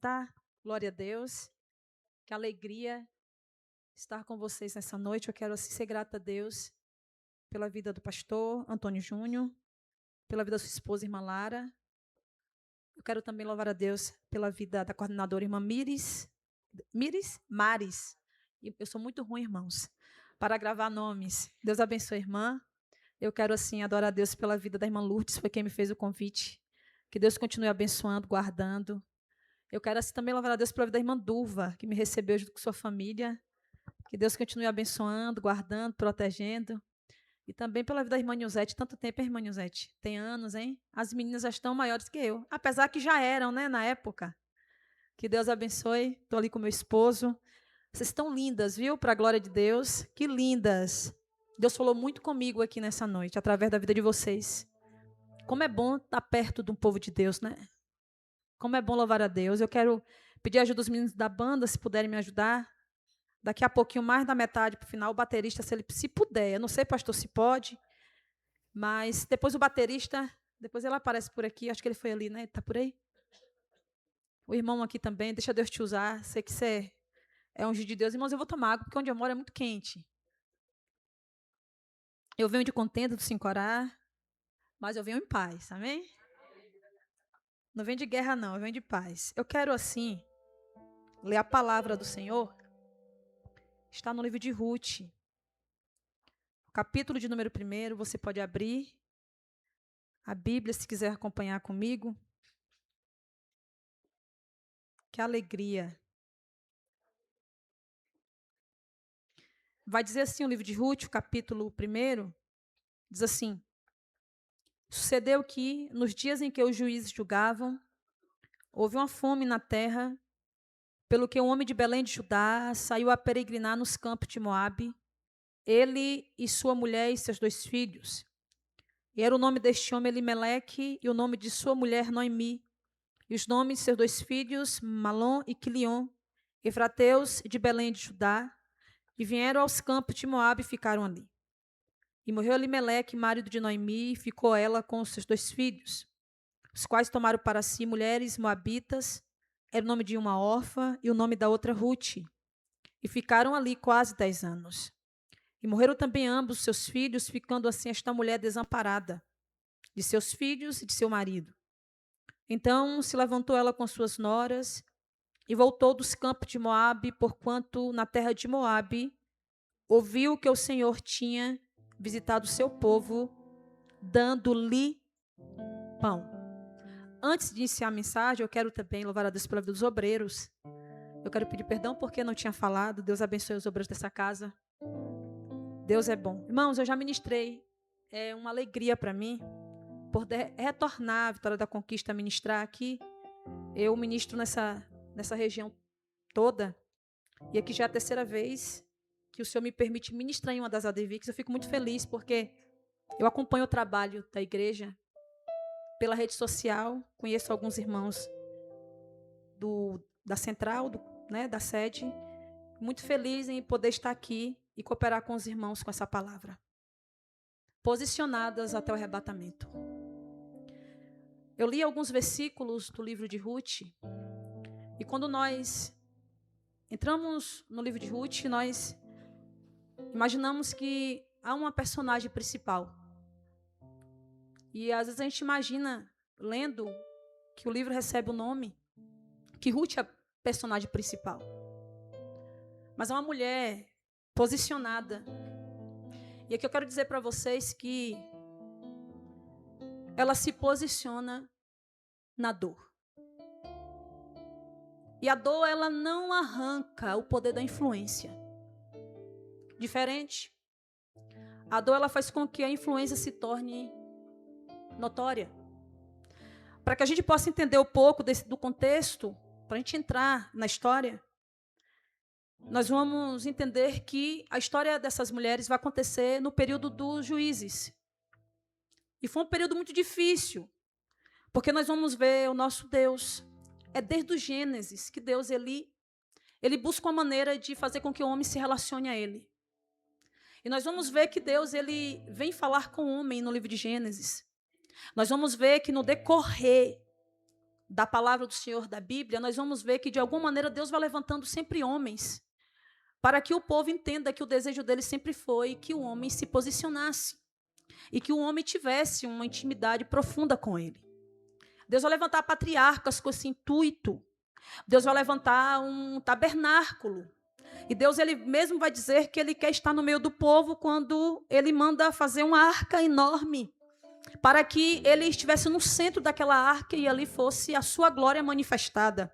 Tá? Glória a Deus. Que alegria estar com vocês nessa noite. Eu quero assim ser grata a Deus pela vida do pastor Antônio Júnior, pela vida da sua esposa, irmã Lara. Eu quero também louvar a Deus pela vida da coordenadora irmã Mires. Mares. E eu sou muito ruim, irmãos, para gravar nomes. Deus abençoe a irmã. Eu quero assim adorar a Deus pela vida da irmã Lourdes, foi quem me fez o convite. Que Deus continue abençoando, guardando. Eu quero assim também louvar a Deus pela vida da irmã Duva, que me recebeu junto com sua família. Que Deus continue abençoando, guardando, protegendo. E também pela vida da irmã Nilzete. Tanto tempo, hein, irmã Nilzete? Tem anos, hein? As meninas já estão maiores que eu. Apesar que já eram, né, na época. Que Deus abençoe. Estou ali com meu esposo. Vocês estão lindas, viu? Para a glória de Deus. Que lindas. Deus falou muito comigo aqui nessa noite, através da vida de vocês. Como é bom estar perto de um povo de Deus, né? Como é bom louvar a Deus. Eu quero pedir ajuda dos meninos da banda, se puderem me ajudar. Daqui a pouquinho, mais da metade para o final, o baterista, se puder. Eu não sei, pastor, se pode, mas depois o baterista, depois ele aparece por aqui, acho que ele foi ali, né? Está por aí? O irmão aqui também, deixa Deus te usar. Sei que você é ungido de Deus. Irmãos, eu vou tomar água, porque onde eu moro é muito quente. Eu venho de contenda do Sincorá, mas eu venho em paz, amém? Não venho de guerra, não, eu venho de paz. Eu quero, assim, ler a palavra do Senhor. Está no livro de Ruth. Capítulo de número 1, você pode abrir a Bíblia, se quiser acompanhar comigo. Que alegria. Vai dizer assim o livro de Ruth, o capítulo 1, diz assim: Sucedeu que, nos dias em que os juízes julgavam, houve uma fome na terra, pelo que um homem de Belém de Judá saiu a peregrinar nos campos de Moabe, ele e sua mulher e seus 2 filhos. E era o nome deste homem Elimeleque, e o nome de sua mulher Noemi, e os nomes de seus 2 filhos, Malom e Quilion, efrateus de Belém de Judá, e vieram aos campos de Moabe e ficaram ali. E morreu Elimeleque, marido de Noemi, e ficou ela com os seus 2 filhos, os quais tomaram para si mulheres moabitas, era o nome de uma órfã e o nome da outra Ruth, e ficaram ali quase 10 anos. E morreram também ambos seus filhos, ficando assim esta mulher desamparada, de seus filhos e de seu marido. Então se levantou ela com suas noras, e voltou dos campos de Moabe, porquanto na terra de Moabe ouviu que o Senhor tinha visitado o seu povo, dando-lhe pão. Antes de iniciar a mensagem, eu quero também louvar a Deus pela vida dos obreiros. Eu quero pedir perdão porque não tinha falado. Deus abençoe os obreiros dessa casa. Deus é bom. Irmãos, eu já ministrei. É uma alegria para mim poder retornar à Vitória da Conquista, ministrar aqui. Eu ministro nessa região toda. E aqui já é a 3ª vez que o Senhor me permite ministrar em uma das ADVICs. Eu fico muito feliz porque eu acompanho o trabalho da igreja pela rede social, conheço alguns irmãos da central, da sede. Muito feliz em poder estar aqui e cooperar com os irmãos com essa palavra. Posicionadas até o arrebatamento. Eu li alguns versículos do livro de Ruth, e quando nós entramos no livro de Ruth, nós imaginamos que há uma personagem principal. E às vezes a gente imagina, lendo, que o livro recebe o nome, que Ruth é a personagem principal. Mas é uma mulher posicionada. E aqui eu quero dizer para vocês que ela se posiciona na dor. E a dor, ela não arranca o poder da influência. Diferente. A dor, ela faz com que a influência se torne notória. Para que a gente possa entender um pouco do contexto, para a gente entrar na história, nós vamos entender que a história dessas mulheres vai acontecer no período dos juízes. E foi um período muito difícil, porque nós vamos ver o nosso Deus. É desde o Gênesis que Deus ele busca uma maneira de fazer com que o homem se relacione a ele. E nós vamos ver que Deus ele vem falar com o homem no livro de Gênesis. Nós vamos ver que no decorrer da palavra do Senhor, da Bíblia, nós vamos ver que, de alguma maneira, Deus vai levantando sempre homens para que o povo entenda que o desejo dele sempre foi que o homem se posicionasse e que o homem tivesse uma intimidade profunda com ele. Deus vai levantar patriarcas com esse intuito. Deus vai levantar um tabernáculo. E Deus, ele mesmo vai dizer que ele quer estar no meio do povo quando ele manda fazer uma arca enorme, para que ele estivesse no centro daquela arca e ali fosse a sua glória manifestada.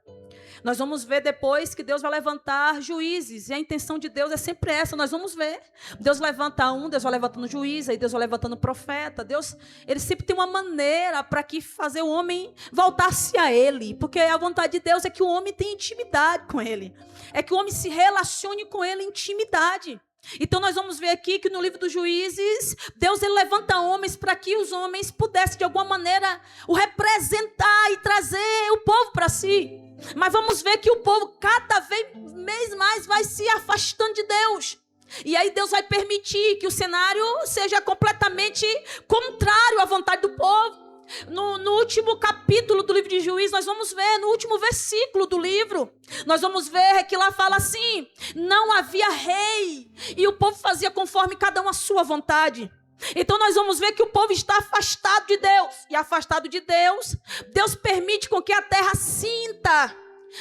Nós vamos ver depois que Deus vai levantar juízes, e a intenção de Deus é sempre essa, nós vamos ver. Deus levanta um, Deus vai levantando juiz, aí Deus vai levantando profeta. Deus, ele sempre tem uma maneira para que fazer o homem voltar-se a ele, porque a vontade de Deus é que o homem tenha intimidade com ele, é que o homem se relacione com ele em intimidade. Então nós vamos ver aqui que no livro dos Juízes, Deus, ele levanta homens para que os homens pudessem de alguma maneira o representar e trazer o povo para si. Mas vamos ver que o povo cada vez mais vai se afastando de Deus. E aí Deus vai permitir que o cenário seja completamente contrário à vontade do povo. No último capítulo do livro de Juízes, nós vamos ver, no último versículo do livro, nós vamos ver que lá fala assim: não havia rei, e o povo fazia conforme cada um a sua vontade. Então nós vamos ver que o povo está afastado de Deus, e afastado de Deus, Deus permite com que a terra sinta,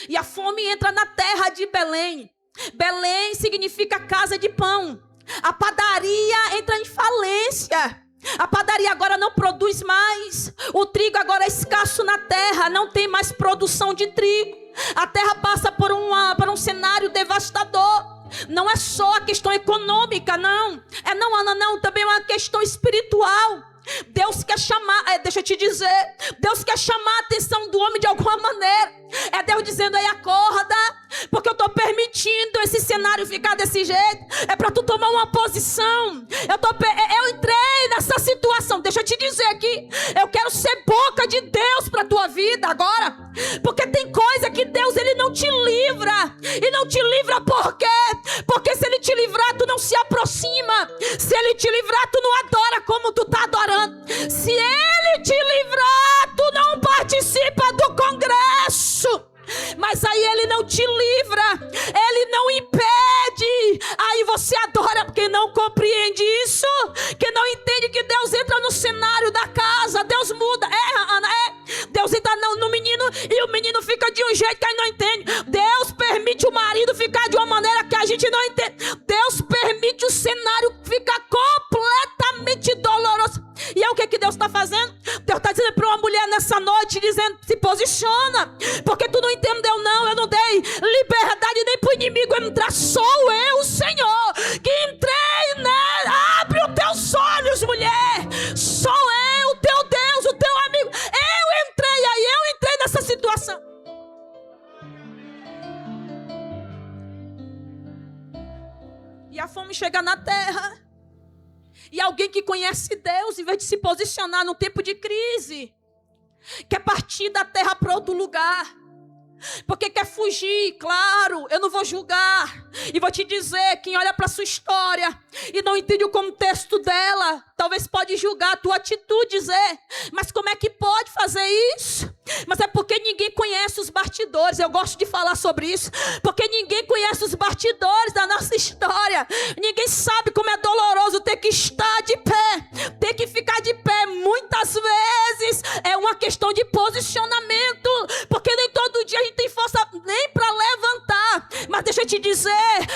e a fome entra na terra de Belém. Belém significa casa de pão. A padaria entra em falência. A padaria agora não produz mais. O trigo agora é escasso na terra. Não tem mais produção de trigo. A terra passa por um cenário devastador. Não é só a questão econômica, não. Não, também é uma questão espiritual. Deus quer chamar, deixa eu te dizer, Deus quer chamar a atenção do homem de alguma maneira. É Deus dizendo: aí acorda, porque eu estou permitindo esse cenário ficar desse jeito. É para tu tomar uma posição. Eu entrei nessa situação. Deixa eu te dizer aqui, eu quero ser boca de Deus para tua vida agora, porque tem coisa que Deus, ele não te livra. E não te livra por quê? Porque se ele te livrar, tu não se aproxima. Se ele te livrar, tu não adora como tu está adorando. Se ele te livrar, tu não participa do congresso. Mas aí ele não te livra, ele não impede. Aí você adora porque não compreende isso, que não entende que Deus entra no cenário da casa. Deus muda, Deus entra no menino e o menino fica de um jeito que ele não entende. Deus permite o marido ficar de uma maneira que a gente não entende. Deus permite o cenário ficar completamente doloroso. E é o que Deus está fazendo? Deus está dizendo para uma mulher nessa noite, dizendo: se posiciona, porque tu não entendeu não. Eu não dei liberdade nem para o inimigo entrar. Sou eu, Senhor, que entrei, né? Abre os teus olhos, mulher. Sou eu, o teu Deus, o teu amigo. Eu entrei nessa situação. E a fome chega na terra. E alguém que conhece Deus, em vez de se posicionar no tempo de crise, quer partir da terra para outro lugar, porque quer fugir. Claro, eu não vou julgar, e vou te dizer, quem olha para a sua história e não entende o contexto dela, talvez pode julgar a tua atitude, dizer: mas como é que pode fazer isso? Mas é porque ninguém conhece os bastidores. Eu gosto de falar sobre isso, porque ninguém conhece os bastidores da nossa história. Ninguém sabe como é doloroso ter que estar de pé, ter que ficar de pé. Muitas vezes é uma questão de posicionamento, porque nem todo dia a gente tem força nem para levantar. Mas deixa eu te dizer,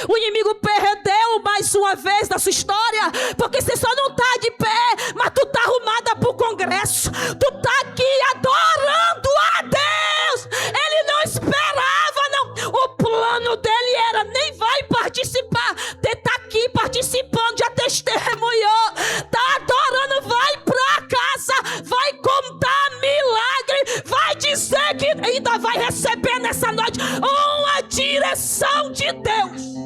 o inimigo perdeu mais uma vez da sua história, porque você só não está de pé, mas tu está arrumada para o congresso. Tu está aqui adorando a Deus. Ele não esperava, não. O plano dele era: nem vai participar. Você está aqui participando, já testemunhou, está adorando, vai para casa, vai contar milagre, vai dizer que ainda vai receber nessa noite uma direção de Deus.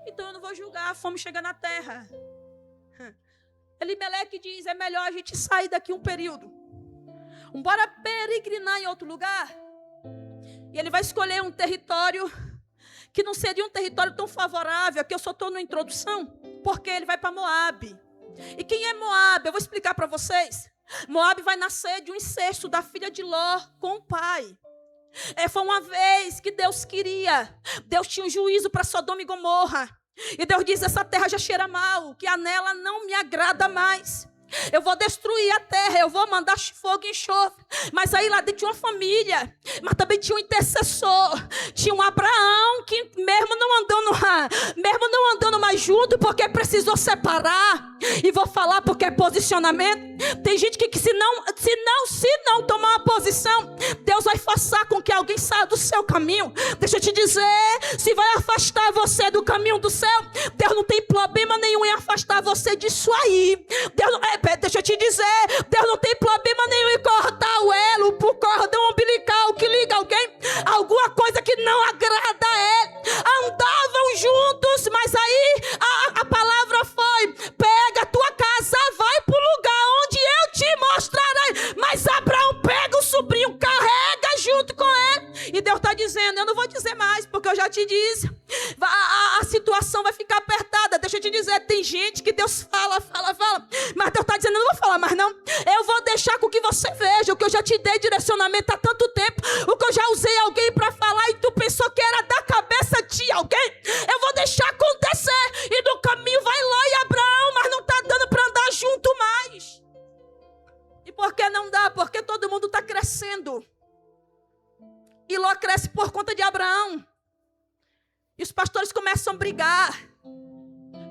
Então eu não vou julgar, a fome chega na terra. Elimeleque diz: é melhor a gente sair daqui um período. Bora peregrinar em outro lugar. E ele vai escolher um território que não seria um território tão favorável, que eu só estou na introdução, porque ele vai para Moabe. E quem é Moabe? Eu vou explicar para vocês. Moabe vai nascer de um incesto da filha de Ló com o pai. Foi uma vez que Deus queria. Deus tinha um juízo para Sodoma e Gomorra. E Deus diz, essa terra já cheira mal, que a nela não me agrada mais. Eu vou destruir a terra, eu vou mandar fogo e enxofre. Mas aí lá dentro tinha uma família, mas também tinha um intercessor. Tinha um Abraão que mesmo não andando mais junto, porque precisou separar. E vou falar porque é posicionamento. Tem gente que se não tomar uma posição, Deus vai forçar com que alguém saia do seu caminho. Deixa eu te dizer, se vai afastar você do caminho do céu, Deus não tem problema nenhum em afastar você disso aí. Deixa eu te dizer, Deus não tem problema nenhum em cortar o cordão umbilical que liga alguma coisa que não agrada a ele. Andavam juntos, mas aí a palavra foi, pega a tua casa, vai para o lugar onde eu te mostrarei. Mas Abraão pega o sobrinho, carrega junto com ele. E Deus está dizendo, eu não vou dizer mais, porque eu já te disse, a situação vai ficar apertada. Deixa eu te dizer, tem gente que Deus fala, mas Deus está dizendo, eu não vou falar mais não. Eu vou deixar com que você veja o que eu já te dei direcionamento há tanto tempo, o que eu já usei alguém para falar e tu pensou que era da cabeça de alguém. Eu vou deixar acontecer. E no caminho vai Ló e Abraão, mas não está dando para andar junto mais. E por que não dá? Porque todo mundo está crescendo. E Ló cresce por conta de Abraão. E os pastores começam a brigar,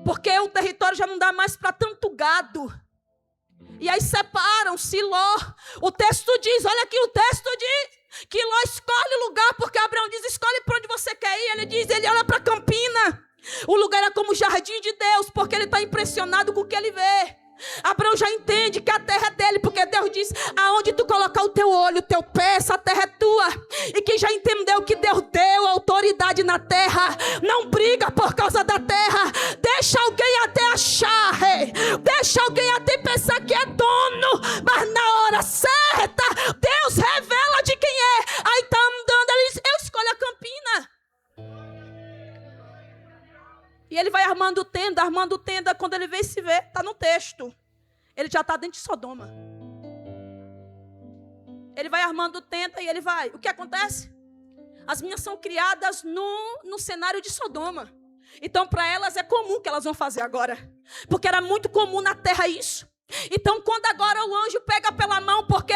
porque o território já não dá mais para tanto gado. E aí separam-se Ló. O texto diz, olha aqui, o texto diz que Ló escolhe o lugar, porque Abraão diz, escolhe para onde você quer ir. Ele olha para a campina. O lugar era como o jardim de Deus, porque ele está impressionado com o que ele vê. Abraão já entende que a terra é dele, porque Deus diz, aonde tu colocar o teu olho, o teu pé, essa terra é tua. E quem já entendeu que Deus deu autoridade na terra, não briga por causa da terra. Deixa alguém até achar, deixa alguém até pensar que é dono, mas na hora certa, Deus revela de quem é. Aí tá andando, ele diz, eu escolho a campina. E ele vai armando tenda, quando ele vê se vê, está no texto. Ele já está dentro de Sodoma. Ele vai armando tenda e ele vai. O que acontece? As meninas são criadas no cenário de Sodoma. Então, para elas é comum que elas vão fazer agora. Porque era muito comum na terra isso. Então, quando agora o anjo pega pela mão, porque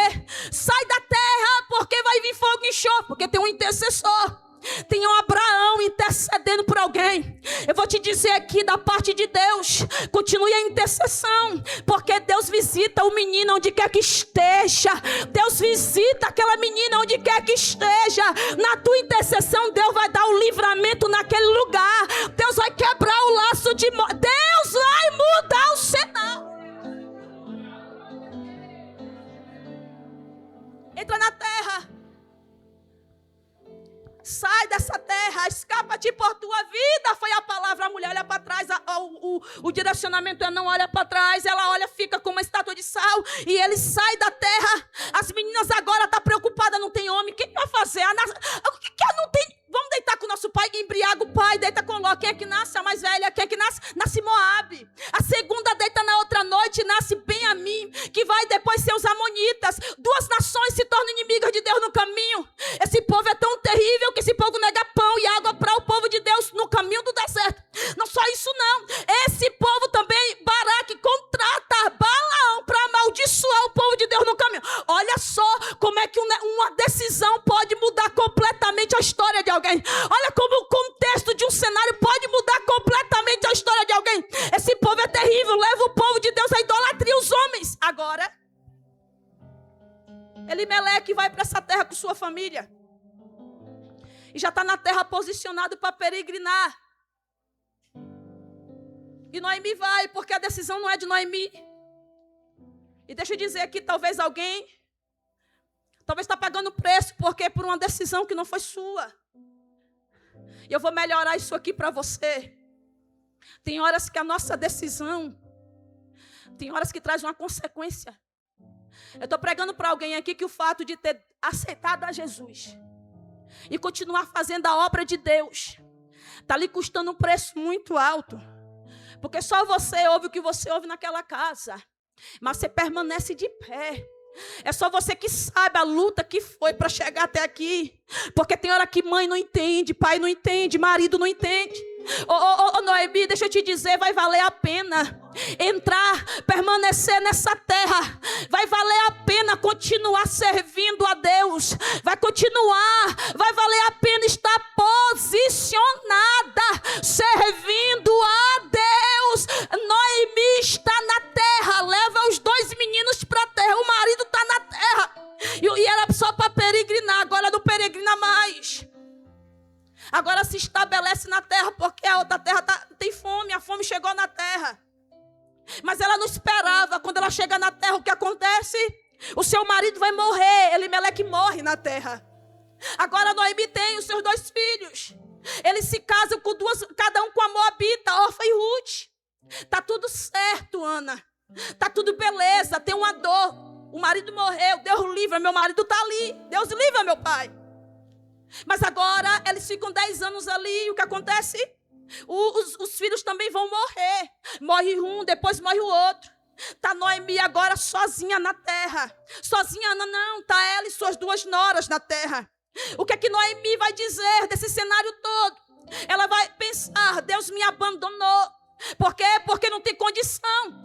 sai da terra, porque vai vir fogo e enxofre, porque tem um intercessor. Tem um Abraão intercedendo por alguém. Eu vou te dizer aqui da parte de Deus, continue a intercessão, porque Deus visita o menino onde quer que esteja. Deus visita aquela menina onde quer que esteja. Na tua intercessão, Deus vai dar o livramento naquele lugar. Deus vai quebrar o laço de morte. Deus vai mudar o cenário. Entra na terra. Sai dessa terra, escapa-te por tua vida. Foi a palavra, a mulher olha para trás, o direcionamento é não olha para trás. Ela olha, fica como uma estátua de sal. E ele sai da terra. As meninas agora estão preocupadas, não tem homem. O que vai fazer? O que não tem? Vamos deitar com o nosso pai, embriaga o pai, deita com Ló. Quem é que nasce? A mais velha. Quem é que nasce? Nasce Moabe. A segunda deita na outra noite, nasce Ben-Amim, que vai depois ser os amonitas. Duas nações se tornam inimigas de Deus no caminho. Esse povo é tão terrível que esse povo nega pão e água para o povo de Deus no caminho do deserto. Não só isso não. Esse povo também, Baraque contrata Balaão para amaldiçoar o povo de Deus no caminho. Olha só como é que uma decisão pode mudar completamente a história de alguém. Olha como o contexto de um cenário pode mudar completamente a história de alguém. Esse povo é terrível, leva o povo de Deus à idolatria, os homens. Agora, Elimeleque vai para essa terra com sua família. E já está na terra posicionado para peregrinar. E Noemi vai, porque a decisão não é de Noemi. E deixa eu dizer aqui, talvez alguém está pagando preço, porque por uma decisão que não foi sua. E eu vou melhorar isso aqui para você. Tem horas que a nossa decisão, tem horas que traz uma consequência. Eu estou pregando para alguém aqui que o fato de ter aceitado a Jesus e continuar fazendo a obra de Deus, Está lhe custando um preço muito alto. Porque só você ouve o que você ouve naquela casa. Mas você permanece de pé. É só você que sabe a luta que foi para chegar até aqui. Porque tem hora que mãe não entende, pai não entende, marido não entende. Noemi, deixa eu te dizer, vai valer a pena entrar, permanecer nessa terra. Vai valer a pena continuar servindo a Deus. Vai valer a pena estar posicionada, servindo a Deus. Noemi está na terra, leva os 2 meninos para a terra, o marido está na terra. E era só para peregrinar, agora não peregrina mais. Agora se estabelece na terra, porque a outra terra tem fome, a fome chegou na terra. Mas ela não esperava, quando ela chega na terra, o que acontece? O seu marido vai morrer, Elimeleque morre na terra. Agora Noemi tem os seus 2 filhos. Eles se casam com cada um com a Moabita, Orfa e Ruth. Tá tudo certo, Ana. Tá tudo beleza, tem uma dor. O marido morreu, Deus livra, meu marido está ali. Deus livra, meu pai. Mas agora eles ficam 10 anos ali, e o que acontece? Os filhos também vão morrer. Morre um, depois morre o outro. Está Noemi agora sozinha na terra. Sozinha não, está ela e suas 2 noras na terra. O que é que Noemi vai dizer desse cenário todo? Ela vai pensar, Deus me abandonou. Por quê? Porque não tem condição.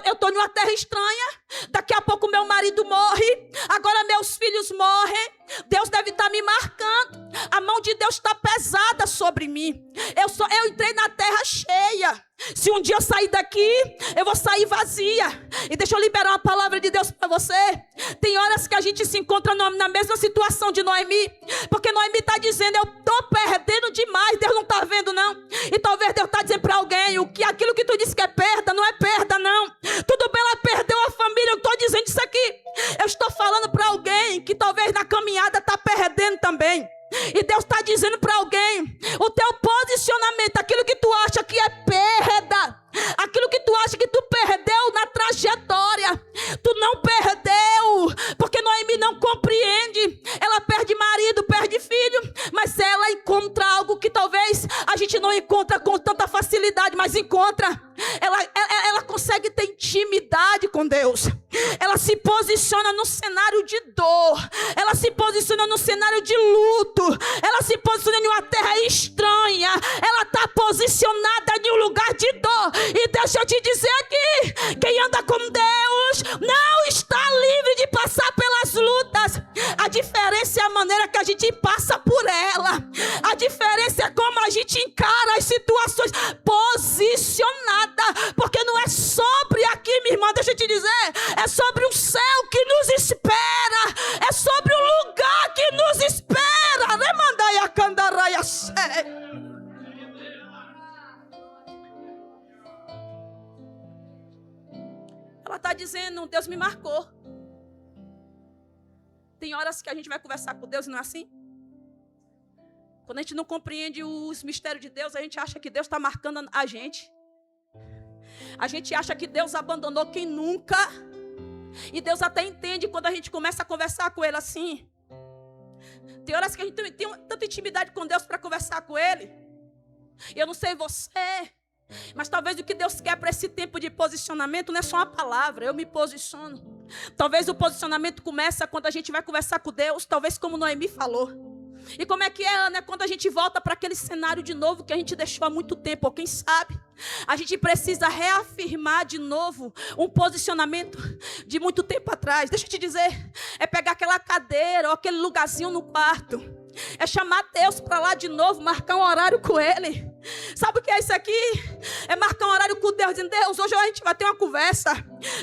Eu estou em uma terra estranha. Daqui a pouco meu marido morre. Agora meus filhos morrem. Deus deve estar me marcando. A mão de Deus está pesada sobre mim. Eu entrei na terra cheia. Se um dia eu sair daqui, eu vou sair vazia. E deixa eu liberar uma palavra de Deus para você. Tem horas que a gente se encontra na mesma situação de Noemi. Porque Noemi está dizendo, eu estou perdendo demais. Deus não está vendo não. E talvez Deus está dizendo para alguém, aquilo que tu disse que é perda, não é perda não. Tudo bem, ela perdeu a família, eu estou dizendo isso aqui. Eu estou falando para alguém que talvez na caminhada está perdendo também. E Deus está dizendo para alguém, o teu posicionamento, aquilo que tu acha que é perda, aquilo que tu acha que tu perdeu na trajetória, tu não perdeu, porque Noemi não compreende. Ela perde marido, perde filho, mas ela encontra algo que talvez a gente não encontra com tanta facilidade, mas encontra. Ela consegue ter intimidade com Deus. Ela se posiciona no cenário de dor. Ela se posiciona no cenário de luto. Ela se posiciona em uma terra estranha. Ela está posicionada em um lugar de dor. E deixa eu te dizer aqui, quem anda com Deus não está livre de passar pelas lutas. A diferença é a maneira que a gente passa por ela. A diferença é como a gente encara as situações posicionada. Porque não é sobre aqui, minha irmã, deixa eu te dizer, é sobre o céu que nos espera, é sobre o lugar que nos espera. Ela está dizendo, Deus me marcou. Tem horas que a gente vai conversar com Deus e não é assim? Quando a gente não compreende os mistérios de Deus, a gente acha que Deus está marcando a gente. A gente acha que Deus abandonou quem nunca. E Deus até entende quando a gente começa a conversar com Ele assim. Tem horas que a gente tem tanta intimidade com Deus para conversar com Ele. Eu não sei você, mas talvez o que Deus quer para esse tempo de posicionamento não é só uma palavra, eu me posiciono. Talvez o posicionamento começa quando a gente vai conversar com Deus, talvez como Noemi falou. E como é que é, Ana? É quando a gente volta para aquele cenário de novo que a gente deixou há muito tempo, ou quem sabe, a gente precisa reafirmar de novo um posicionamento de muito tempo atrás. Deixa eu te dizer, é pegar aquela cadeira ou aquele lugarzinho no quarto, é chamar Deus para lá de novo, marcar um horário com Ele. Sabe o que é isso aqui? É marcar um horário com Deus, dizendo, Deus, hoje a gente vai ter uma conversa.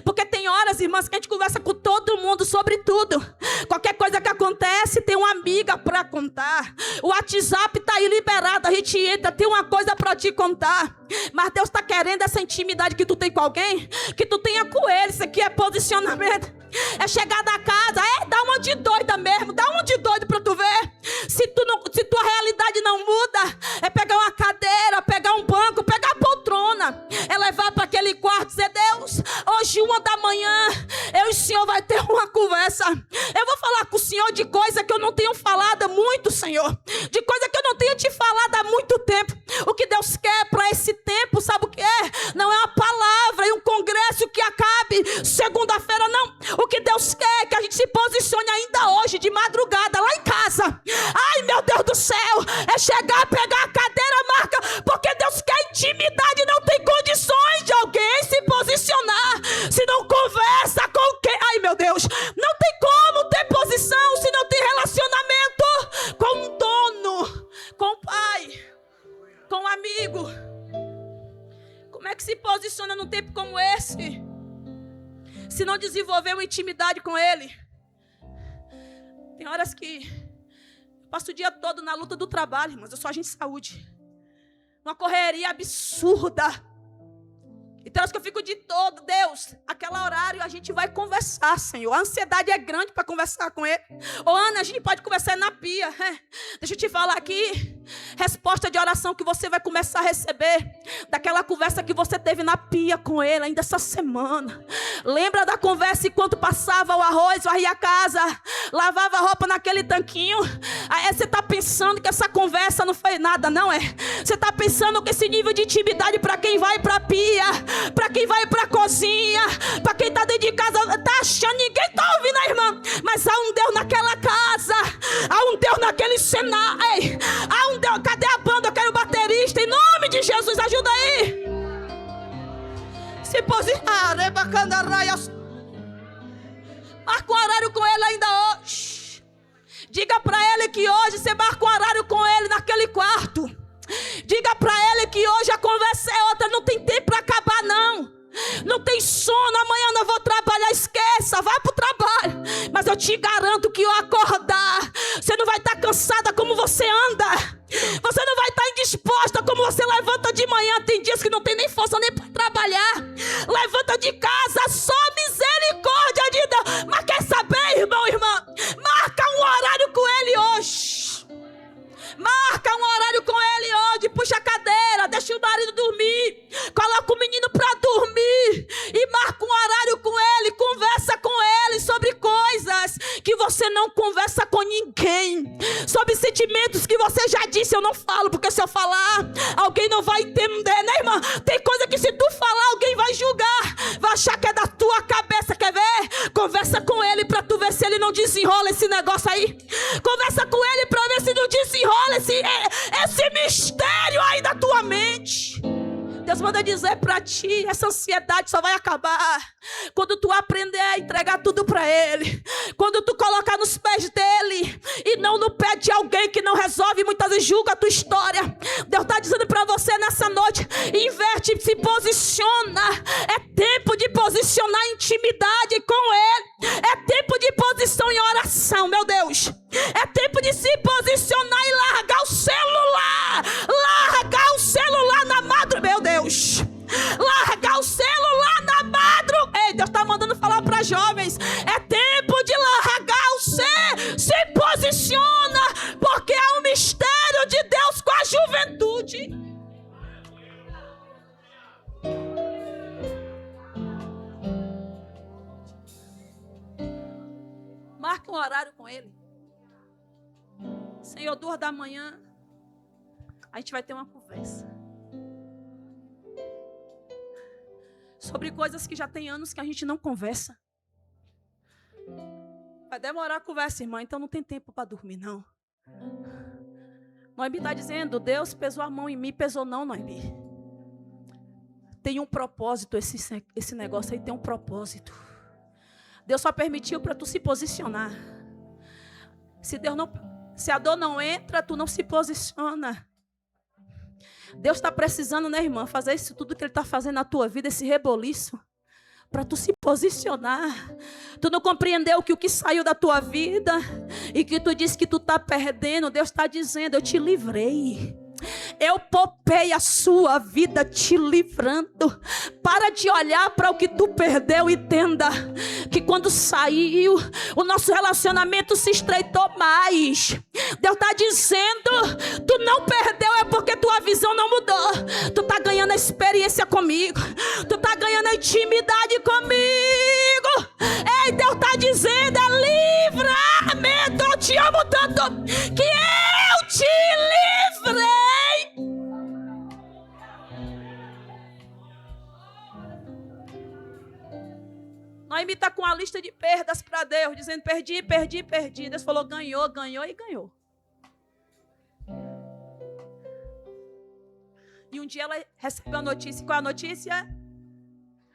Porque tem horas, irmãs, que a gente conversa com todo mundo sobre tudo. Qualquer coisa que acontece, tem uma amiga para contar. O WhatsApp está aí liberado, a gente entra, tem uma coisa para te contar. Mas Deus está querendo essa intimidade que tu tem com alguém, que tu tenha com Ele. Isso aqui é posicionamento. É chegar da casa, dá uma de doida mesmo, dá uma de doido para tu ver. Se tua realidade não muda, é pegar uma cadeira, pegar um banco, pegar a poltrona, é levar para aquele quarto e dizer, Deus, hoje hoje, 1h, eu e o Senhor vai ter uma conversa. Eu vou falar com o Senhor de coisa que eu não tenho falado há muito, Senhor. De coisa que eu não tenho te falado há muito tempo. O que Deus quer para esse tempo, sabe o que é? Não é uma palavra e um congresso que acabe segunda-feira, não. O que Deus quer é que a gente se posicione ainda hoje, de madrugada, lá em casa. Ai, meu Deus do céu, é chegar, pegar a cadeira, marca, porque Deus quer intimidade. Não tem condições de alguém se posicionar se não conversa com quem? Ai, meu Deus, não tem como ter posição se não tem relacionamento com um dono, com o pai, com um amigo. Como é que se posiciona num tempo como esse se não desenvolver uma intimidade com ele? Tem horas que eu passo o dia todo na luta do trabalho, mas eu sou agente de saúde, uma correria absurda. Então, acho que eu fico de todo, Deus, aquele horário a gente vai conversar, Senhor. A ansiedade é grande para conversar com Ele. Ô, Ana, a gente pode conversar na pia. Deixa eu te falar aqui. Resposta de oração que você vai começar a receber daquela conversa que você teve na pia com Ele ainda essa semana. Lembra da conversa enquanto passava o arroz, varria a casa, lavava a roupa naquele tanquinho? Aí você está pensando que essa conversa não foi nada, não é? Você está pensando que esse nível de intimidade para quem vai para a pia, para quem vai para a cozinha, para quem está dentro de casa, está achando, ninguém está ouvindo a irmã, mas há um Deus naquela casa, há um Deus naquele cenário, há um Deus. Cadê a banda? Eu quero um baterista, em nome de Jesus, ajuda aí. Se posicionar, marca um horário com ele ainda hoje. Diga para ele que hoje você marca um horário com ele naquele quarto. Diga para ele que hoje a conversa é outra. Não tem tempo para acabar, não. Não tem sono, amanhã não vou trabalhar. Esqueça, vai para o trabalho. Mas eu te garanto que ao acordar, você não vai estar cansada como você anda. Você não vai estar indisposta como você levanta de manhã. Tem dias que não tem nem força nem para trabalhar. Levanta de casa, só misericórdia de Deus. Mas quer saber, irmão, irmã? Marca um horário com ele hoje. Marca um horário com ele hoje. Puxa a cadeira, deixa o marido dormir, coloca o menino para dormir e marca um horário com ele. Conversa com ele sobre coisas que você não conversa com ninguém, sobre sentimentos que você já disse. Eu não falo, porque se eu falar, alguém não vai entender, né, irmã? Tem coisa que se tu falar, alguém vai julgar, vai achar que é da tua cabeça. Quer ver? Conversa com ele para tu ver se ele não desenrola esse negócio aí. Conversa com ele para ver se não desenrola esse mistério aí da tua mente. Deus manda dizer para ti, essa ansiedade só vai acabar quando tu aprender a entregar tudo para Ele. Quando tu colocar nos pés dEle e não no pé de alguém que não resolve, muitas vezes julga a tua história. Deus está dizendo para você nessa noite, inverte, se posiciona. É tempo de posicionar em intimidade com Ele. É tempo de posição em oração, meu Deus. É tempo de se posicionar e largar o celular. Largar o celular na madrugada, meu Deus. Largar o celular na madrugada. Ei, Deus está mandando falar para jovens. É tempo de largar o ser. Se posiciona, porque é um mistério de Deus com a juventude. Marca um horário com Ele. Senhor, 2h a gente vai ter uma conversa sobre coisas que já tem anos que a gente não conversa. Vai demorar a conversa, irmã, então não tem tempo para dormir, não. Noemi está dizendo, Deus pesou a mão em mim. Pesou não, Noemi. Tem um propósito, esse negócio aí tem um propósito. Deus só permitiu para tu se posicionar. Se a dor não entra, tu não se posiciona. Deus está precisando, né, irmã, fazer isso tudo que Ele está fazendo na tua vida, esse reboliço, para tu se posicionar. Tu não compreendeu que o que saiu da tua vida e que tu disse que tu está perdendo, Deus está dizendo, eu te livrei. Eu poupei a sua vida te livrando. Para de olhar para o que tu perdeu e entenda que quando saiu, o nosso relacionamento se estreitou mais. Deus está dizendo, tu não perdeu é porque tua visão não mudou. Tu está ganhando a experiência comigo. Tu está ganhando a intimidade comigo. Noemi está com a lista de perdas para Deus, dizendo perdi, perdi, perdi. Deus falou ganhou, ganhou e ganhou. E um dia ela recebeu a notícia. Qual é a notícia?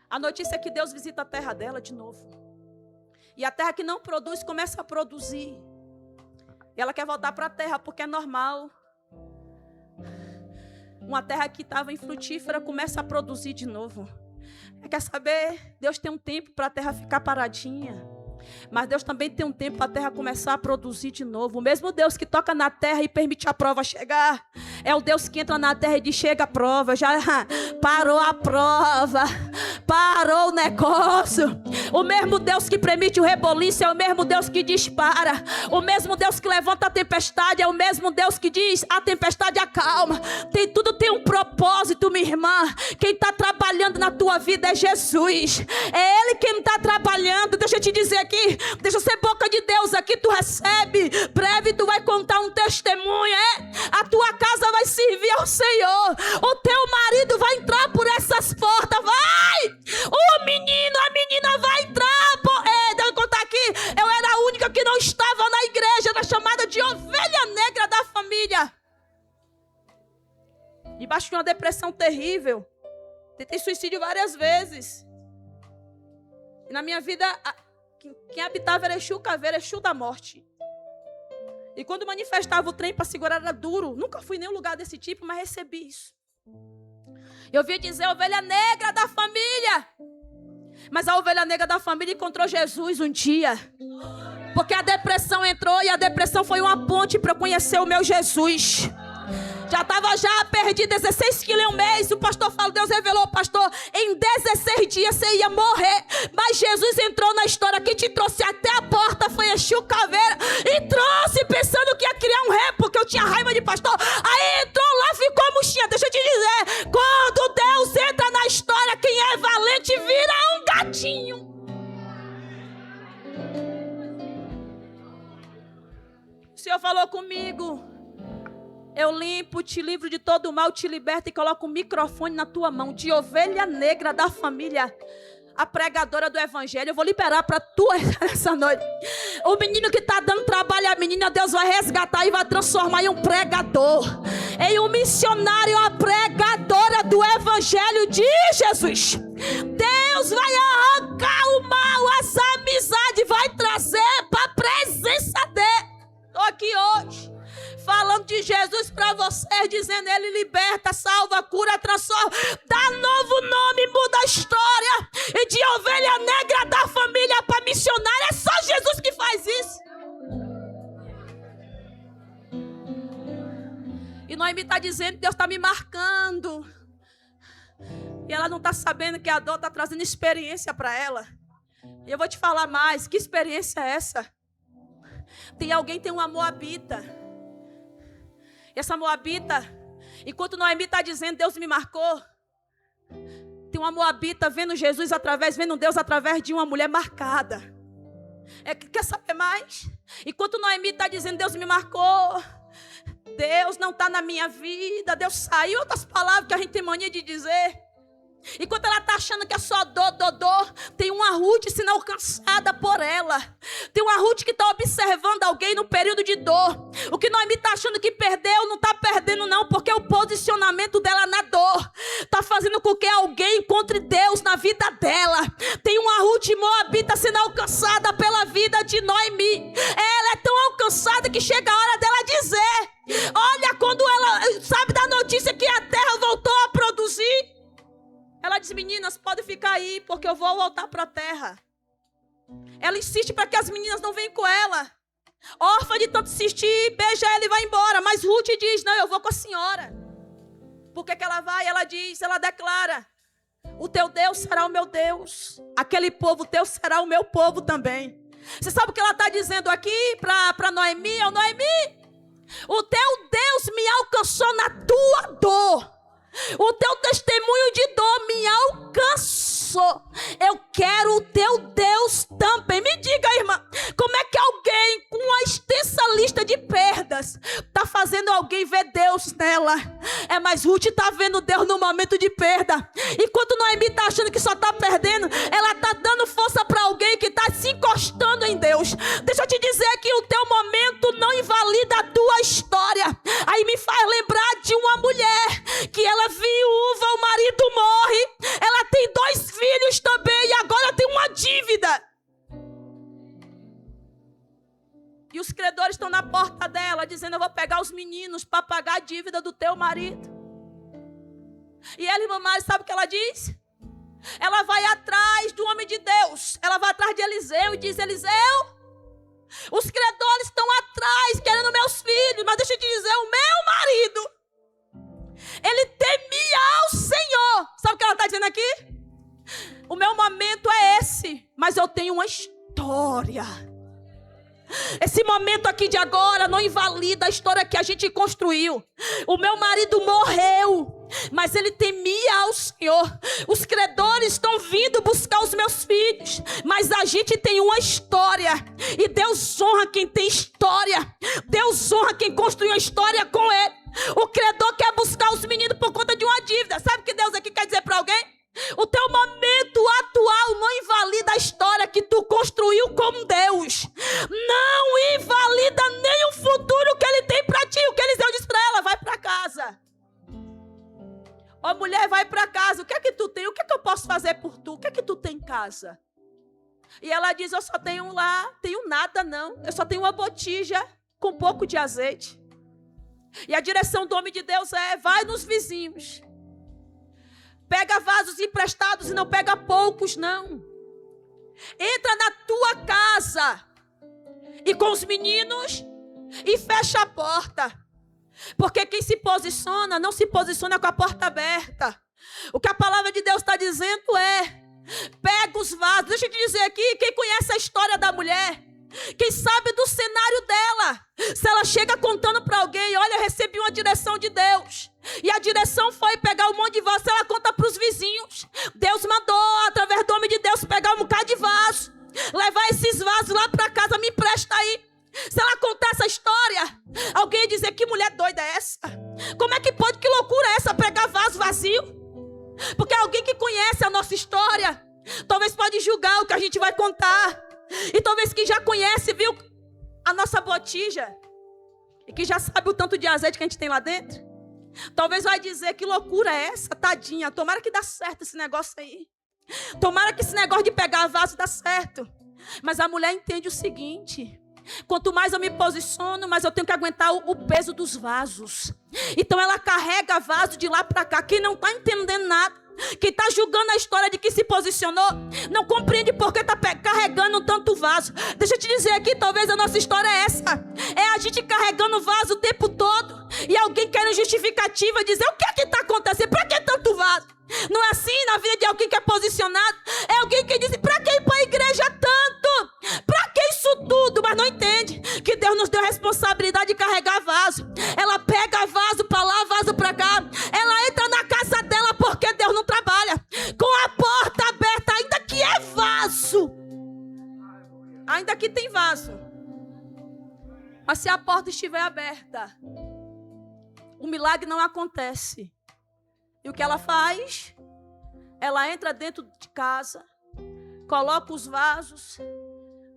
A notícia é que Deus visita a terra dela de novo. E a terra que não produz começa a produzir. E ela quer voltar para a terra porque é normal. Uma terra que estava infrutífera começa a produzir de novo. Quer saber? Deus tem um tempo para a terra ficar paradinha. Mas Deus também tem um tempo para a terra começar a produzir de novo. O mesmo Deus que toca na terra e permite a prova chegar, é o Deus que entra na terra e diz, chega a prova. Já parou a prova, parou o negócio. O mesmo Deus que permite o reboliço é o mesmo Deus que dispara. O mesmo Deus que levanta a tempestade é o mesmo Deus que diz, a tempestade acalma. Tudo tem um propósito, minha irmã. Quem está trabalhando na tua vida é Jesus. É Ele quem está trabalhando. Deixa eu te dizer aqui, deixa eu ser boca de Deus aqui, tu recebe, breve tu vai contar um testemunho, a tua casa vai servir ao Senhor, o teu marido vai entrar por essas portas, vai, o menino, a menina vai entrar, deixa eu contar aqui, eu era a única que não estava na igreja, era chamada de ovelha negra da família, debaixo de uma depressão terrível, tentei suicídio várias vezes, e na minha vida, quem habitava era Exu Caveira, Exu da morte. E quando manifestava o trem para segurar era duro. Nunca fui em nenhum lugar desse tipo, mas recebi isso. Eu ouvi dizer ovelha negra da família. Mas a ovelha negra da família encontrou Jesus um dia. Porque a depressão entrou e a depressão foi uma ponte para eu conhecer o meu Jesus. Já estava perdi 16 quilos em um mês. O pastor falou, Deus revelou, pastor, em 16 dias você ia morrer. Mas Jesus entrou na história. Quem te trouxe até a porta foi Exu Caveira. E trouxe pensando que ia criar um rei, porque eu tinha raiva de pastor. Aí entrou lá, ficou murchinha. Deixa eu te dizer, quando Deus entra na história, quem é valente vira um gatinho. O Senhor falou comigo. Eu limpo, te livro de todo o mal, te liberto e coloco o microfone na tua mão, de ovelha negra da família, a pregadora do evangelho. Eu vou liberar para tu essa noite. O menino que está dando trabalho à menina, Deus vai resgatar e vai transformar em um pregador, em um missionário, a pregadora do evangelho de Jesus. Deus vai arrancar o mal, as amizades, vai trazer para a presença dele. Estou aqui hoje falando de Jesus para vocês, dizendo ele liberta, salva, cura, transforma, dá novo nome, muda a história. E de ovelha negra da família para missionária, é só Jesus que faz isso. E Noemi está dizendo que Deus está me marcando. E ela não está sabendo que a dor está trazendo experiência para ela. E eu vou te falar mais, que experiência é essa? Tem alguém que tem uma moabita. Essa moabita, enquanto Noemi está dizendo, Deus me marcou. Tem uma moabita vendo Jesus vendo Deus através de uma mulher marcada. Quer saber mais? Enquanto Noemi está dizendo, Deus me marcou. Deus não está na minha vida. Deus saiu. Outras palavras que a gente tem mania de dizer. Enquanto ela está achando que é só dor, tem uma Ruth sendo alcançada por ela. Tem uma Ruth que está observando alguém no período de dor. O que Noemi está achando que perdeu, não está perdendo não, porque o posicionamento dela na dor está fazendo com que alguém encontre Deus na vida dela. Tem uma Ruth moabita sendo alcançada pela vida de Noemi. Ela é tão alcançada que chega a hora dela dizer, olha, quando ela sabe da notícia que a terra voltou a produzir, ela diz, meninas, podem ficar aí, porque eu vou voltar para a terra. Ela insiste para que as meninas não venham com ela. Órfã de tanto insistir, beija ela e vai embora. Mas Ruth diz, não, eu vou com a senhora. Por que ela vai? Ela diz, ela declara, o teu Deus será o meu Deus. Aquele povo teu será o meu povo também. Você sabe o que ela está dizendo aqui para Noemi? Noemi, o teu Deus me alcançou na tua dor. O teu testemunho de dor me alcançou. Eu quero o teu Deus também. Me diga, irmã, como é que alguém com uma extensa lista de perdas está fazendo alguém ver Deus nela? Mas Ruth está vendo Deus no momento de perda. Enquanto Noemi está achando que só está perdendo, ela está dando força para credores estão na porta dela, dizendo: eu vou pegar os meninos para pagar a dívida do teu marido. E ela, irmã Mari, sabe o que ela diz? Ela vai atrás do homem de Deus. Ela vai atrás de Eliseu e diz: Eliseu, os credores estão atrás querendo meus filhos. Mas deixa eu te dizer, o meu marido, ele temia ao Senhor. Sabe o que ela está dizendo aqui? O meu momento é esse, mas eu tenho uma história. Esse momento aqui de agora não invalida a história que a gente construiu. O meu marido morreu, mas ele temia ao Senhor. Os credores estão vindo buscar os meus filhos, mas a gente tem uma história. E Deus honra quem tem história. Deus honra quem construiu a história com ele. O credor quer buscar os meninos por conta de uma dívida. Sabe o que Deus aqui quer dizer para alguém? O teu momento atual não invalida a história que tu construiu com Deus. Não invalida nem o futuro que Ele tem para ti. O que Eliseu disse para ela: vai para casa. Ó mulher, vai para casa. O que é que tu tem? O que é que eu posso fazer por tu? O que é que tu tem em casa? E ela diz: eu só tenho lá, tenho nada não. Eu só tenho uma botija com um pouco de azeite. E a direção do homem de Deus é: vai nos vizinhos. Pega vasos emprestados e não pega poucos, não. Entra na tua casa e com os meninos e fecha a porta. Porque quem se posiciona, não se posiciona com a porta aberta. O que a palavra de Deus está dizendo é: pega os vasos. Deixa eu te dizer aqui, quem conhece a história da mulher, quem sabe do cenário dela, se ela chega contando para alguém: olha, eu recebi uma direção de Deus, e a direção foi pegar um monte de vaso. Ela conta para os vizinhos. Deus mandou, através do homem de Deus, pegar um bocado de vaso, levar esses vasos lá para casa, me empresta aí. Se ela contar essa história, alguém ia dizer: que mulher doida é essa? Como é que pode? Que loucura é essa, pegar vaso vazio? Porque alguém que conhece a nossa história talvez pode julgar o que a gente vai contar. E talvez quem já conhece, viu a nossa botija, e que já sabe o tanto de azeite que a gente tem lá dentro, talvez vai dizer: que loucura é essa, tadinha? Tomara que dá certo esse negócio aí. Tomara que esse negócio de pegar vaso dá certo. Mas a mulher entende o seguinte: quanto mais eu me posiciono, mais eu tenho que aguentar o peso dos vasos. Então ela carrega vaso de lá para cá. Quem não está entendendo nada, quem está julgando a história de que se posicionou, não compreende porque está carregando tanto vaso. Deixa eu te dizer aqui, talvez a nossa história é essa: é a gente carregando vaso o tempo todo, e alguém querendo justificativa, dizer: o que é que está acontecendo? Para que tanto vaso? Não é assim na vida de alguém que é posicionado. É alguém que diz: para que ir para a igreja tanto? Para que isso tudo? Mas não entende que Deus nos deu a responsabilidade de carregar vaso. Ela pega vaso para lá, vaso para cá. Ela entra na casa dela porque Deus não trabalha com a porta aberta, ainda que é vaso. Ainda que tem vaso. Mas se a porta estiver aberta, o milagre não acontece. E o que ela faz? Ela entra dentro de casa, coloca os vasos,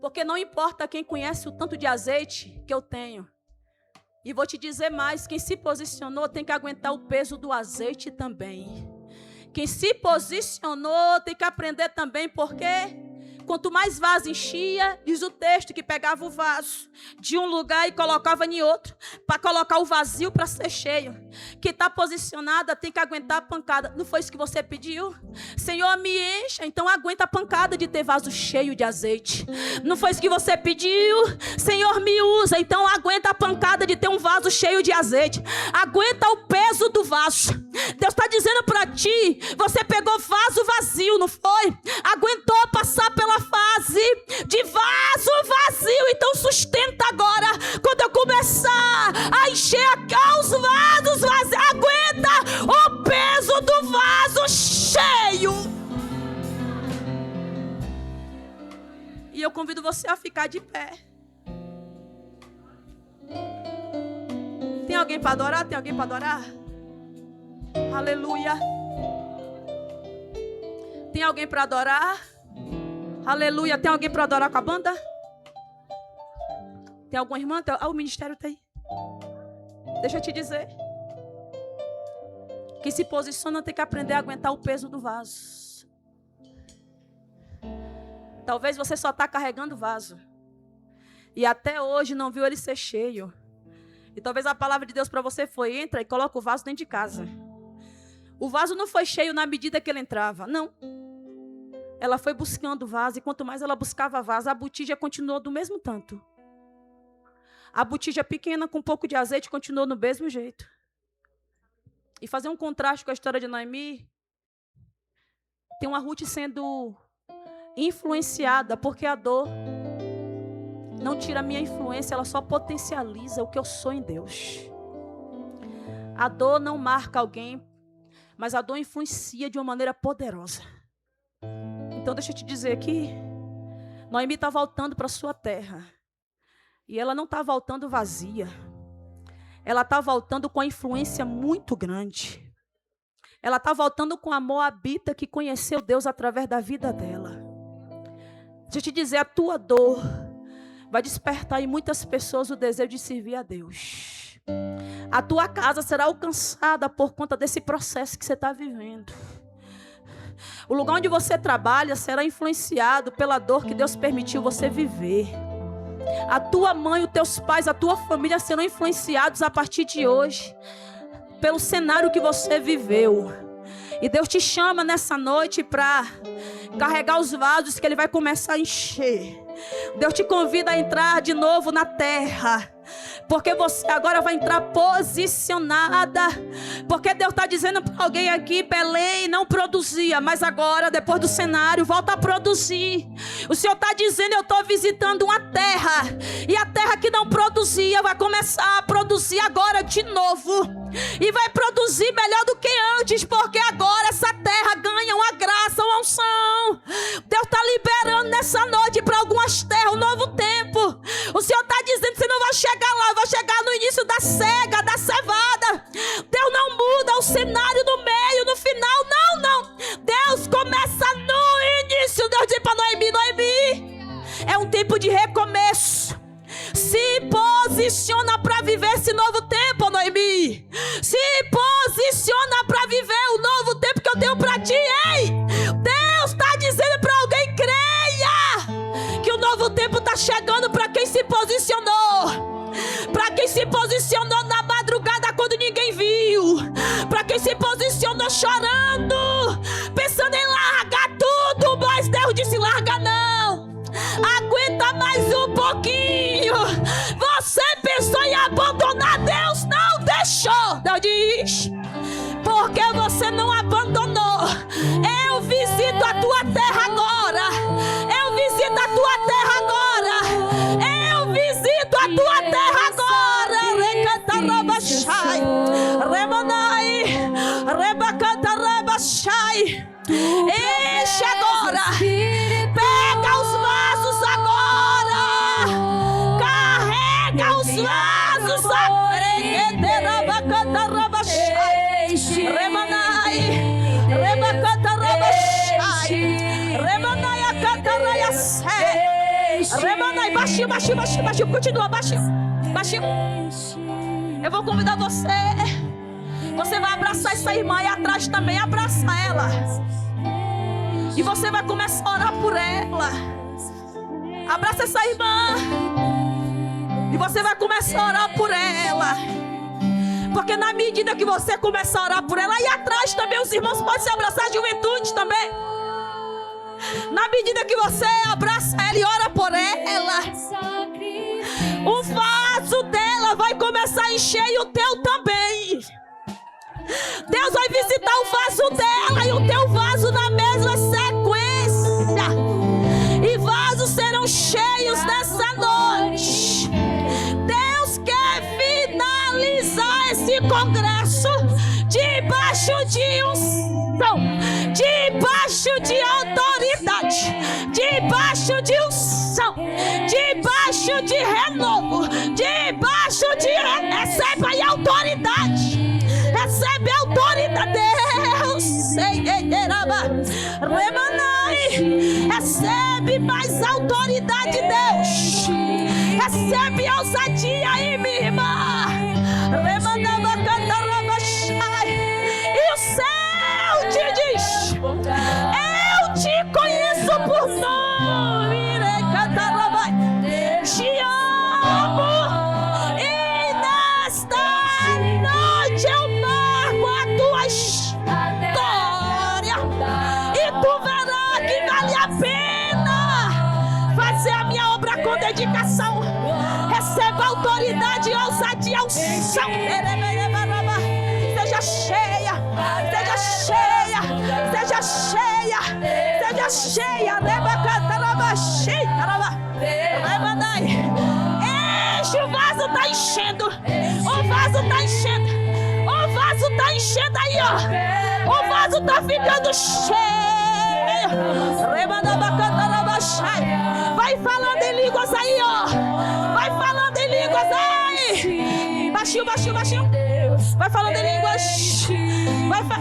porque não importa quem conhece o tanto de azeite que eu tenho. E vou te dizer mais: quem se posicionou tem que aguentar o peso do azeite também. Quem se posicionou tem que aprender também, porque quanto mais vaso enchia, diz o texto que pegava o vaso de um lugar e colocava em outro, para colocar o vazio para ser cheio. Quem está posicionada tem que aguentar a pancada. Não foi isso que você pediu? Senhor, me encha. Então aguenta a pancada de ter vaso cheio de azeite. Não foi isso que você pediu? Senhor, me usa. Então aguenta a pancada de ter um vaso cheio de azeite. Aguenta o peso do vaso. Deus está dizendo para ti: você pegou vaso vazio, não foi? Aguentou passar pela fase de vaso vazio. Então sustenta agora. Quando eu começar a encher os vasos vazios, aguenta o peso do vaso cheio. E eu convido você a ficar de pé. Tem alguém para adorar? Tem alguém para adorar? Aleluia. Tem alguém para adorar? Aleluia. Tem alguém para adorar com a banda? Tem alguma irmã? O ministério está aí. Deixa eu te dizer. Quem se posiciona tem que aprender a aguentar o peso do vaso. Talvez você só está carregando vaso. E até hoje não viu ele ser cheio. E talvez a palavra de Deus para você foi: entra e coloca o vaso dentro de casa. O vaso não foi cheio na medida que ele entrava, não. Ela foi buscando o vaso, e quanto mais ela buscava vaso, a botija continuou do mesmo tanto. A botija pequena com um pouco de azeite continuou do mesmo jeito. E fazer um contraste com a história de Noemi, tem uma Ruth sendo influenciada, porque a dor não tira a minha influência, ela só potencializa o que eu sou em Deus. A dor não marca alguém, mas a dor influencia de uma maneira poderosa. Então deixa eu te dizer aqui, Noemi está voltando para sua terra. E ela não está voltando vazia. Ela está voltando com a influência muito grande. Ela está voltando com a moabita que conheceu Deus através da vida dela. Deixa eu te dizer, a tua dor vai despertar em muitas pessoas o desejo de servir a Deus. A tua casa será alcançada por conta desse processo que você está vivendo. O lugar onde você trabalha será influenciado pela dor que Deus permitiu você viver. A tua mãe, os teus pais, a tua família serão influenciados a partir de hoje pelo cenário que você viveu. E Deus te chama nessa noite para carregar os vasos que Ele vai começar a encher. Deus te convida a entrar de novo na terra, porque você agora vai entrar posicionada. Porque Deus está dizendo para alguém aqui: Belém não produzia, mas agora, depois do cenário, volta a produzir. O Senhor está dizendo: eu estou visitando uma terra, e a terra que não produzia vai começar a produzir agora de novo. E vai produzir melhor do que antes, porque agora essa terra ganha uma graça, uma unção. Deus está liberando nessa noite para algumas terras um novo tempo. O Senhor está dizendo: você não vai chegar lá, vai chegar no início da cega, da cevada. Deus não muda o cenário no meio, no final, não. Deus começa no início. Deus diz para Noemi: Noemi, é um tempo de recomeço. Se posiciona para viver esse novo tempo, Noemi. Se posiciona para viver o novo tempo que eu tenho para ti, ei. Deus está dizendo para alguém: creia que o novo tempo está chegando para quem se posicionou. Para quem se posicionou na madrugada quando ninguém viu. Para quem se posicionou chorando, pensando em largar tudo, mas Deus disse: larga não. Aguenta mais um pouquinho. Você pensou em abandonar, Deus não deixou. Deus diz: porque você não abandonou, eu visito a tua terra agora. Eu visito a tua terra agora. Eu visito a tua terra agora. Recatarabashai, Remanai, Rebacatarabashai. Enche agora. Pega os vasos agora. Carrega os vasos agora. Remanai, Rebacatarabashai, Remanai, Acataraiasé. Remanai, baixinho, baixinho, baixinho, baixinho. Continua, baixinho, baixinho. Eu vou convidar você. Você vai abraçar essa irmã e atrás também abraça ela. E você vai começar a orar por ela. Abraça essa irmã. E você vai começar a orar por ela. Porque na medida que você começar a orar por ela, aí atrás também os irmãos podem se abraçar, a juventude também. Na medida que você abraça ela e ora por ela, o vaso dela vai começar a encher e o teu também. Deus vai visitar o vaso dela e o teu vaso na mesma sequência. E vasos serão cheios nessa noite. Deus quer finalizar esse congresso debaixo de unção, debaixo de autoridade, debaixo de unção, debaixo de renovo, debaixo de... Recebe aí a autoridade. Recebe a autoridade, Deus. Recebe mais autoridade, Deus. Recebe ousadia aí, minha irmã. E o céu te diz: eu te conheço por nome. Te amo. dedicação. Receba autoridade, ousadia, unção. Seja cheia, seja cheia, seja cheia, seja cheia. Enche, o vaso está enchendo. O vaso está enchendo. O vaso está enchendo aí, ó. O vaso está ficando cheio. Vai falando em línguas aí, ó. Vai falando em línguas aí. Baixinho, baixinho, baixinho. Vai falando em línguas.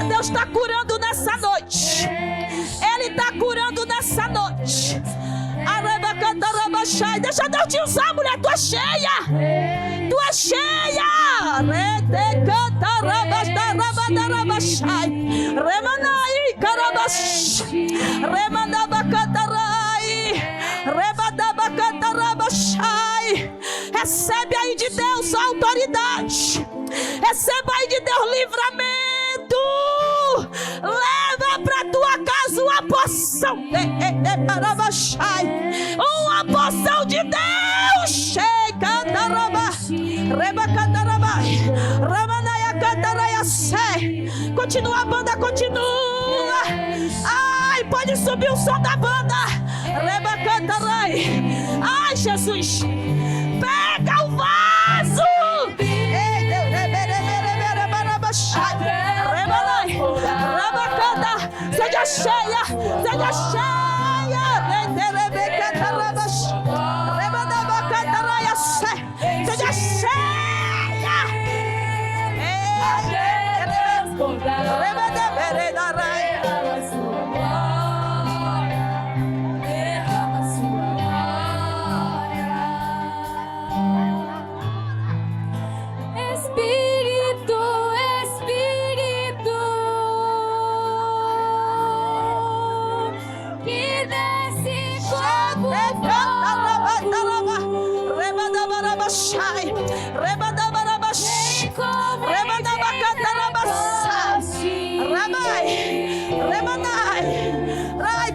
Deus está curando nessa noite. Ele está curando nessa noite. Deixa Deus te usar, mulher. Tu é cheia. Tu é cheia. Remanai, carabash. Remandabacatarai. Rebadabacatarabashai. Recebe aí de Deus a autoridade. Receba aí de Deus livramento. Leva para tua casa uma porção. Uma porção de Deus. Continua a banda, continua. Ai, pode subir o som da banda. Ai, Jesus. Pega o vaso. Seja cheia, seja cheia. Seja cheia.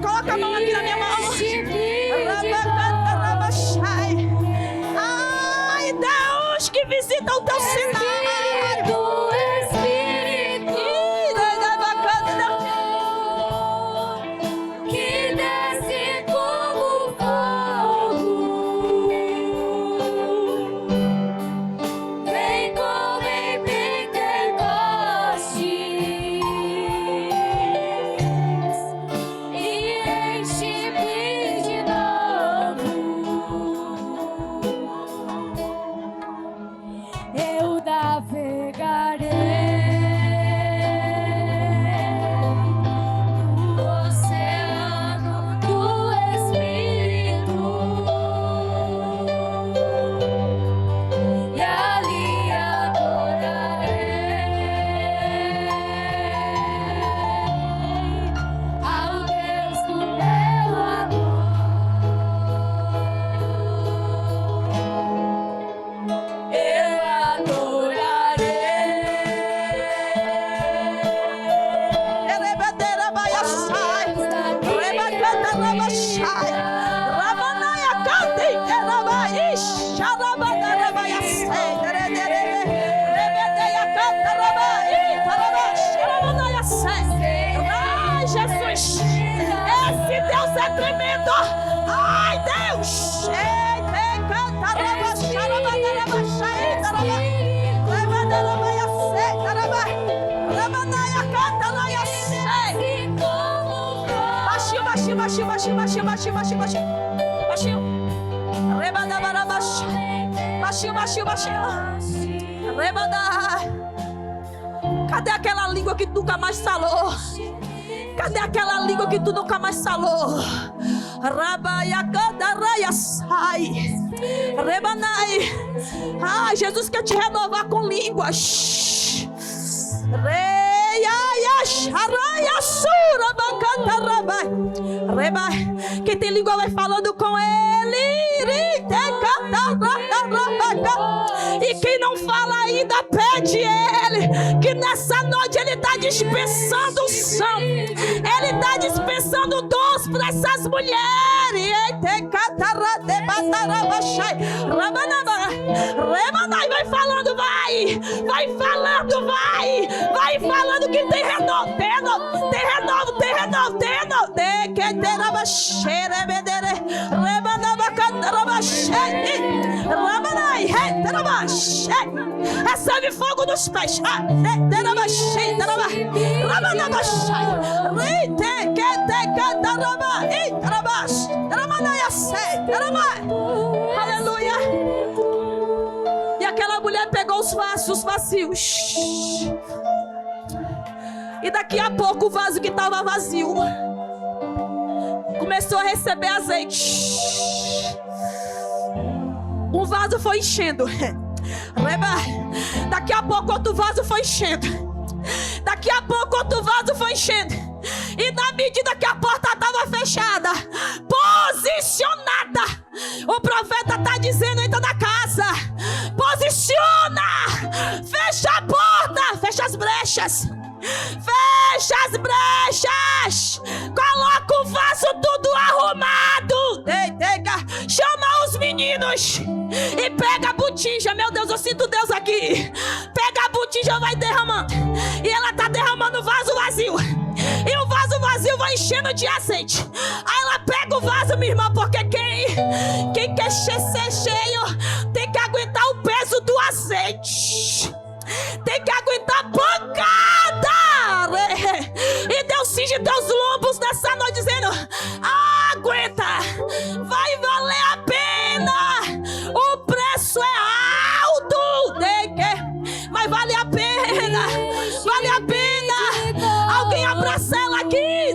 Coloca a mão aqui na minha mão. Ai, Deus, que visita o teu cenário. Que desce como fogo. Vem como em Pentecostes e enche-me de novo. Eu navegarei no oceano do Espírito e ali adorarei ao Deus do meu amor. Eu adorarei. Ai, Jesus, esse Deus é tremendo. Ai, Deus. Baixinho, baixinho, baixinho, baixinho, baixinho, baixinho, baixinho, baixinho. Baixinho, baixinho, baixinho. Cadê aquela língua que tu nunca mais falou? Cadê aquela língua que tu nunca mais falou? Ai, Jesus quer te renovar com línguas. Quem tem língua vai falando com ele. E quem não fala ainda, pede ele, que nessa noite ele está dispensando unção, ele está dispensando dons para essas mulheres. Vai falando, vai falando, vai falando que tem renovo, tem renovo. Recebe fogo nos pés. Aleluia. E aquela mulher pegou os vasos vazios. E daqui a pouco o vaso que estava vazio começou a receber azeite. Um vaso foi enchendo. Daqui a pouco outro vaso foi enchendo. Daqui a pouco outro vaso foi enchendo. E na medida que a porta estava fechada, posicionada, o profeta está dizendo: entra na casa, posiciona, fecha a porta, fecha as brechas. Fecha as brechas. Coloca o vaso tudo arrumado. Chama os meninos e pega a botija. Meu Deus, eu sinto Deus aqui. Pega a botija, vai derramando. E ela está derramando o vaso vazio. E o vaso vazio vai enchendo de azeite. Aí ela pega o vaso, minha irmã, porque quem quer ser cheio tem que aguentar o peso do azeite. Tem que aguentar a pancada. E Deus cinge teus lombos nessa noite dizendo: aguenta, vai valer a pena. O preço é alto, mas vale a pena. Vale a pena. Alguém abraça ela aqui.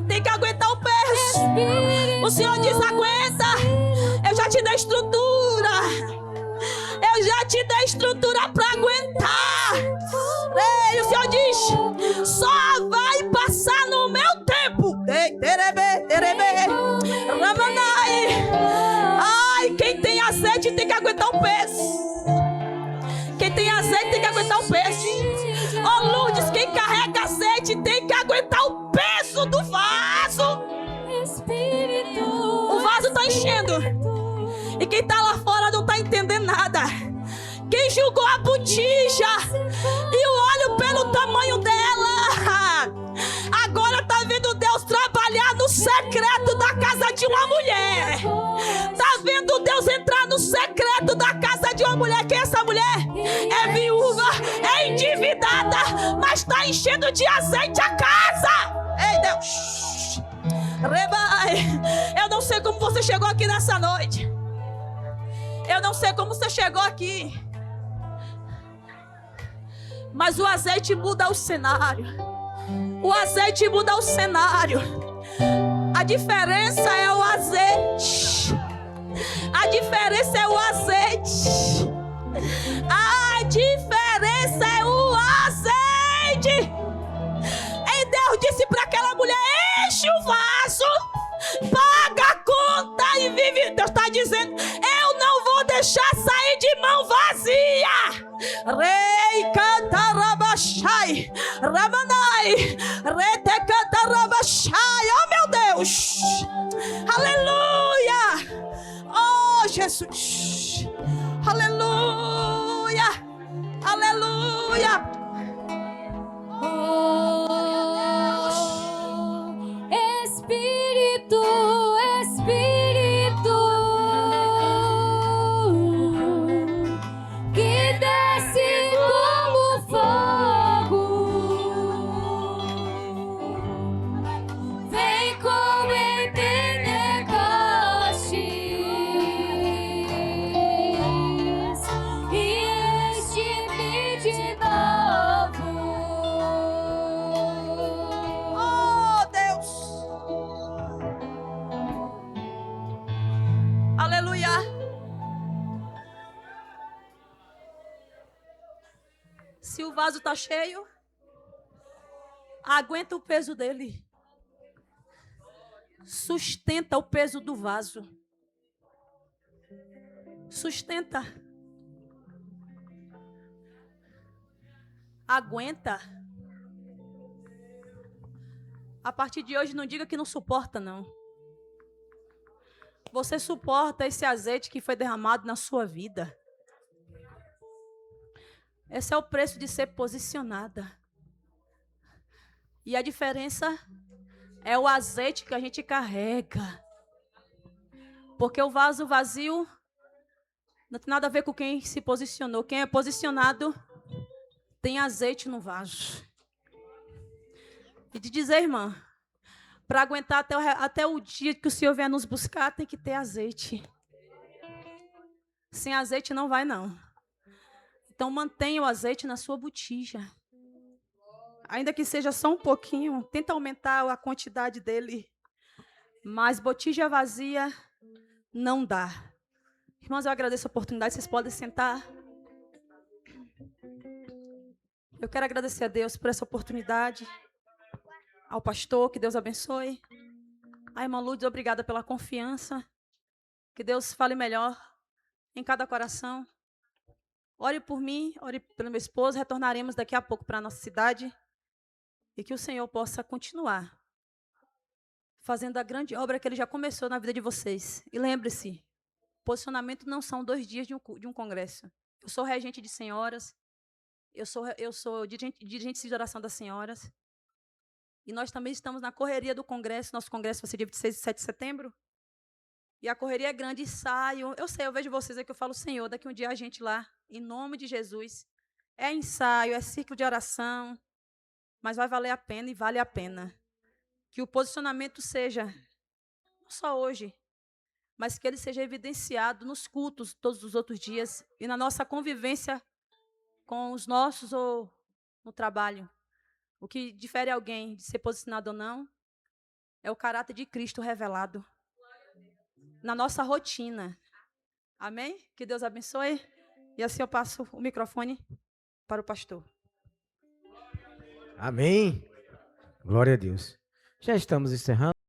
Tem que aguentar o peso. O Senhor diz: aguenta. Eu já te dei estrutura. Eu já te dei estrutura para aguentar. Ei, o Senhor diz: só vai passar no meu tempo. Ai, quem tem azeite tem que aguentar o peso. Quem tem azeite tem que aguentar o peso. Oh, Lourdes, quem carrega azeite tem que aguentar o peso do vaso. O vaso está enchendo. E quem está lá fora não está entendendo nada. Quem julgou a botija e o óleo pelo tamanho dela, agora está vendo Deus trabalhar no secreto da casa de uma mulher. Está vendo Deus entrar no secreto da casa de uma mulher. Quem é essa mulher? É viúva, é endividada, mas está enchendo de azeite a casa. Ei, Deus. Eu não sei como você chegou aqui nessa noite. Eu não sei como você chegou aqui, mas o azeite muda o cenário. O azeite muda o cenário. A diferença é o azeite. A diferença é o azeite. A diferença é o azeite. E Deus disse para aquela mulher: enche o vaso, paga a conta e vive. Deus está dizendo: eu não vou deixar sair de mão vazia. Rei canta rabachai, ramanai, rete canta rabachai. Oh, meu Deus, aleluia. Oh, Jesus, aleluia, aleluia. Espírito, Espírito, que desce como fogo, vem como em Pentecostes e enche-me de novo. Oh, Deus, aleluia. Se o vaso está cheio, aguenta o peso dele. Sustenta o peso do vaso. Sustenta. Aguenta. A partir de hoje, não diga que não suporta, não. Você suporta esse azeite que foi derramado na sua vida. Esse é o preço de ser posicionada. E a diferença é o azeite que a gente carrega. Porque o vaso vazio não tem nada a ver com quem se posicionou. Quem é posicionado tem azeite no vaso. E de dizer, irmã, para aguentar até o dia que o Senhor vier nos buscar, tem que ter azeite. Sem azeite não vai, não. Então mantenha o azeite na sua botija. Ainda que seja só um pouquinho, tenta aumentar a quantidade dele. Mas botija vazia não dá. Irmãos, eu agradeço a oportunidade, vocês podem sentar. Eu quero agradecer a Deus por essa oportunidade. Ao pastor, que Deus abençoe. A irmã Lourdes, obrigada pela confiança. Que Deus fale melhor em cada coração. Ore por mim, ore pelo meu esposo. Retornaremos daqui a pouco para a nossa cidade. E que o Senhor possa continuar fazendo a grande obra que Ele já começou na vida de vocês. E lembre-se, posicionamento não são 2 dias de um congresso. Eu sou regente de senhoras. Eu sou dirigente de oração das senhoras. E nós também estamos na correria do congresso. Nosso congresso vai ser dia 26 e 7 de setembro. E a correria é grande, ensaio. Eu sei, eu vejo vocês aqui, eu falo, Senhor, daqui um dia a gente lá, em nome de Jesus. É ensaio, é ciclo de oração. Mas vai valer a pena e vale a pena. Que o posicionamento seja, não só hoje, mas que ele seja evidenciado nos cultos todos os outros dias e na nossa convivência com os nossos ou no trabalho. O que difere alguém de ser posicionado ou não é o caráter de Cristo revelado na nossa rotina. Amém? Que Deus abençoe. E assim eu passo o microfone para o pastor. Amém. Glória a Deus. Já estamos encerrando.